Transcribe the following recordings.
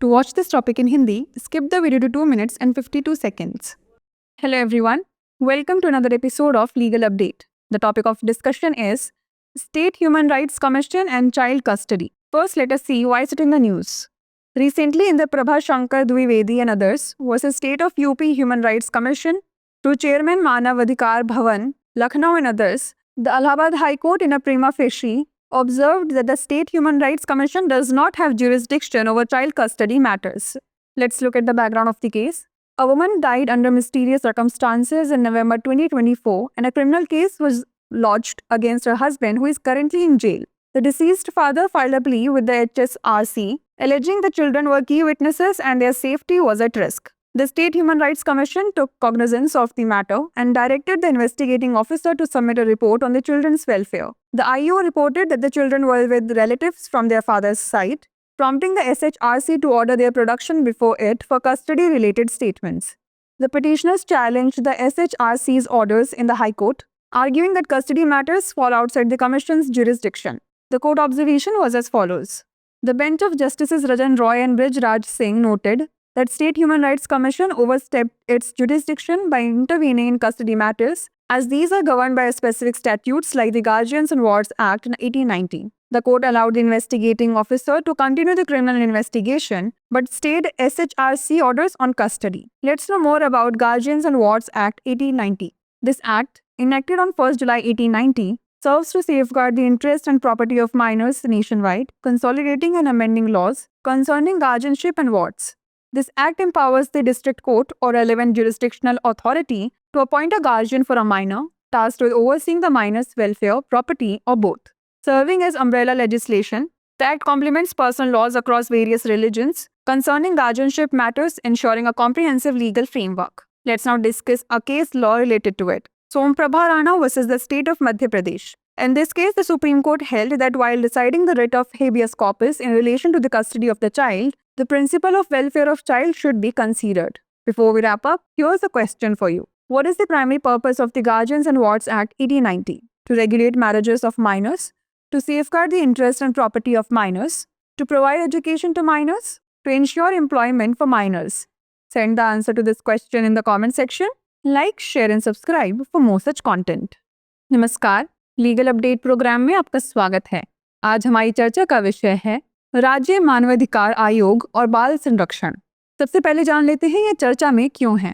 To watch this topic in Hindi, skip the video to 2 minutes and 52 seconds. Hello everyone, welcome to another episode of Legal Update. The topic of discussion is State Human Rights Commission and Child Custody. First, let us see why is it in the news. Recently, in the Prabha Shankar Dwivedi and others versus State of UP Human Rights Commission through Chairman Manav Adhikar Bhavan, Lucknow and others, the Allahabad High Court in a prima facie observed that the State Human Rights Commission does not have jurisdiction over child custody matters. Let's look at the background of the case. A woman died under mysterious circumstances in November 2024 and a criminal case was lodged against her husband who is currently in jail. The deceased father filed a plea with the HSRC alleging the children were key witnesses and their safety was at risk. The State Human Rights Commission took cognizance of the matter and directed the investigating officer to submit a report on the children's welfare. The IO reported that the children were with relatives from their father's side, prompting the SHRC to order their production before it for custody-related statements. The petitioners challenged the SHRC's orders in the High Court, arguing that custody matters fall outside the Commission's jurisdiction. The court observation was as follows. The bench of Justices Rajan Roy and Brij Raj Singh noted that State Human Rights Commission overstepped its jurisdiction by intervening in custody matters, as these are governed by specific statutes like the Guardians and Wards Act in 1890. The court allowed the investigating officer to continue the criminal investigation, but stayed SHRC orders on custody. Let's know more about Guardians and Wards Act 1890. This act, enacted on 1st July 1890, serves to safeguard the interest and property of minors nationwide, consolidating and amending laws concerning guardianship and wards. This act empowers the district court or relevant jurisdictional authority to appoint a guardian for a minor, tasked with overseeing the minor's welfare, property, or both. Serving as umbrella legislation, the act complements personal laws across various religions concerning guardianship matters, ensuring a comprehensive legal framework. Let's now discuss a case law related to it. Somprabha Rana versus the state of Madhya Pradesh. In this case, the Supreme Court held that while deciding the writ of habeas corpus in relation to the custody of the child, the principle of welfare of child should be considered. Before we wrap up, here's a question for you. What is the primary purpose of the Guardians and Wards Act 1890? To regulate marriages of minors, to safeguard the interest and property of minors, to provide education to minors, to ensure employment for minors. Send the answer to this question in the comment section. Like, share and subscribe for more such content. नमस्कार, legal update programme में आपका स्वागत है। आज हमारी चर्चा का विषय है राज्य मानवाधिकार आयोग और बाल संरक्षण। सबसे पहले जान लेते हैं यह चर्चा में क्यों है।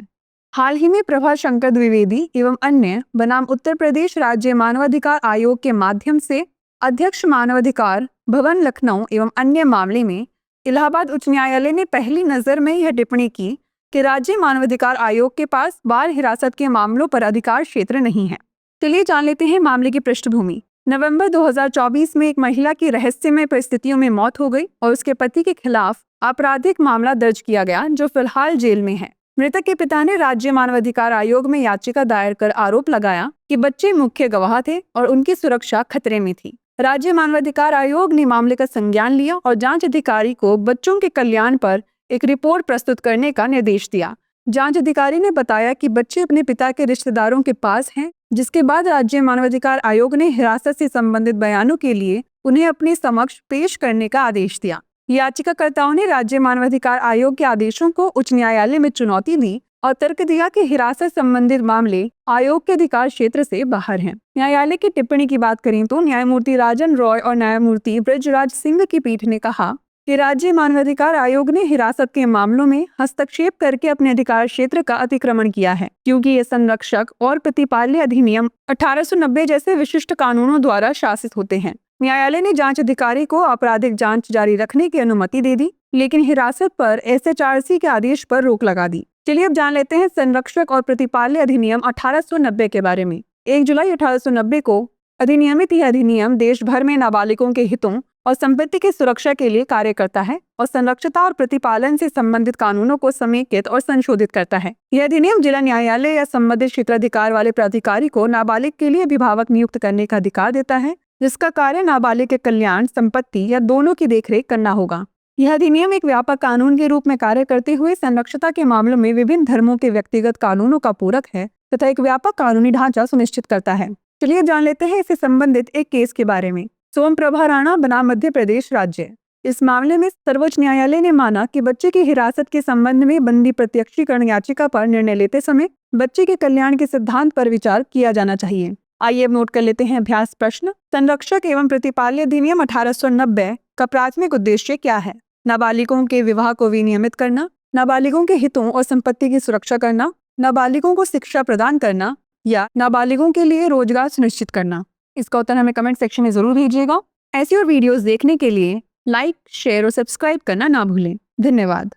हाल ही में प्रभा शंकर द्विवेदी एवं अन्य बनाम उत्तर प्रदेश राज्य मानवाधिकार आयोग के माध्यम से अध्यक्ष मानवाधिकार भवन लखनऊ एवं अन्य मामले में इलाहाबाद उच्च न्यायालय ने पहली नज़र में यह टिप्पणी की कि राज्य मानवाधिकार आयोग के पास बाल हिरासत के मामलों पर अधिकार क्षेत्र नहीं है। चलिए जान लेते हैं मामले की पृष्ठभूमि। नवंबर 2024 में एक महिला की रहस्यमय परिस्थितियों में मौत हो गई और उसके पति के खिलाफ आपराधिक मामला दर्ज किया गया, जो फिलहाल जेल में है। मृतक के पिता ने राज्य मानवाधिकार आयोग में याचिका दायर कर आरोप लगाया कि बच्चे मुख्य गवाह थे और उनकी सुरक्षा खतरे में थी। राज्य मानवाधिकार आयोग ने मामले का संज्ञान लिया और जांच अधिकारी को बच्चों के कल्याण पर एक रिपोर्ट प्रस्तुत करने का निर्देश दिया। जांच अधिकारी ने बताया कि बच्चे अपने पिता के रिश्तेदारों के पास हैं, जिसके बाद राज्य मानवाधिकार आयोग ने हिरासत से संबंधित बयानों के लिए उन्हें अपने समक्ष पेश करने का आदेश दिया। याचिकाकर्ताओं ने राज्य मानवाधिकार आयोग के आदेशों को उच्च न्यायालय में चुनौती दी और तर्क दिया कि हिरासत संबंधित मामले आयोग के अधिकार क्षेत्र से बाहर हैं। न्यायालय की टिप्पणी की बात करें तो न्यायमूर्ति राजन रॉय और न्यायमूर्ति ब्रजराज सिंह की पीठ ने कहा कि राज्य मानवाधिकार आयोग ने हिरासत के मामलों में हस्तक्षेप करके अपने अधिकार क्षेत्र का अतिक्रमण किया है, क्योंकि ये संरक्षक और प्रतिपाल्य अधिनियम 1890 जैसे विशिष्ट कानूनों द्वारा शासित होते हैं। न्यायालय ने जांच अधिकारी को आपराधिक जांच जारी रखने की अनुमति दे दी, लेकिन हिरासत पर SHRC के आदेश पर रोक लगा दी। चलिए अब जान लेते हैं संरक्षक और प्रतिपाल्य अधिनियम 1890 के बारे में। 1 जुलाई 1890 को अधिनियमित यह अधिनियम देश भर में नाबालिगों के हितों और संपत्ति की सुरक्षा के लिए कार्य करता है और संरक्षता और प्रतिपालन से संबंधित कानूनों को समेकित और संशोधित करता है। यह अधिनियम जिला न्यायालय या संबंधित क्षेत्राधिकार वाले प्राधिकारी को नाबालिग के लिए अभिभावक नियुक्त करने का अधिकार देता है, जिसका कार्य नाबालिग के कल्याण, संपत्ति या दोनों की देखरेख करना होगा। यह अधिनियम एक व्यापक कानून के रूप में कार्य करते हुए संरक्षता के मामलों में विभिन्न धर्मों के व्यक्तिगत कानूनों का पूरक है तथा एक व्यापक कानूनी ढांचा सुनिश्चित करता है। चलिए जान लेते हैं इससे संबंधित एक केस के बारे में। सोमप्रभा राणा बनाम मध्य प्रदेश राज्य। इस मामले में सर्वोच्च न्यायालय ने माना कि बच्चे की हिरासत के संबंध में बंदी प्रत्यक्षीकरण याचिका पर निर्णय लेते समय बच्चे के कल्याण के सिद्धांत पर विचार किया जाना चाहिए। आइए अब नोट कर लेते हैं अभ्यास प्रश्न। संरक्षक एवं प्रतिपाल्य अधिनियम 1890 का प्राथमिक उद्देश्य क्या है? नाबालिगों के विवाह को विनियमित करना, नाबालिगों के हितों और संपत्ति की सुरक्षा करना, नाबालिगों को शिक्षा प्रदान करना या नाबालिगों के लिए रोजगार सुनिश्चित करना। इसका उत्तर हमें कमेंट सेक्शन में जरूर दीजिएगा। ऐसी और वीडियोस देखने के लिए लाइक, शेयर और सब्सक्राइब करना ना भूलें। धन्यवाद।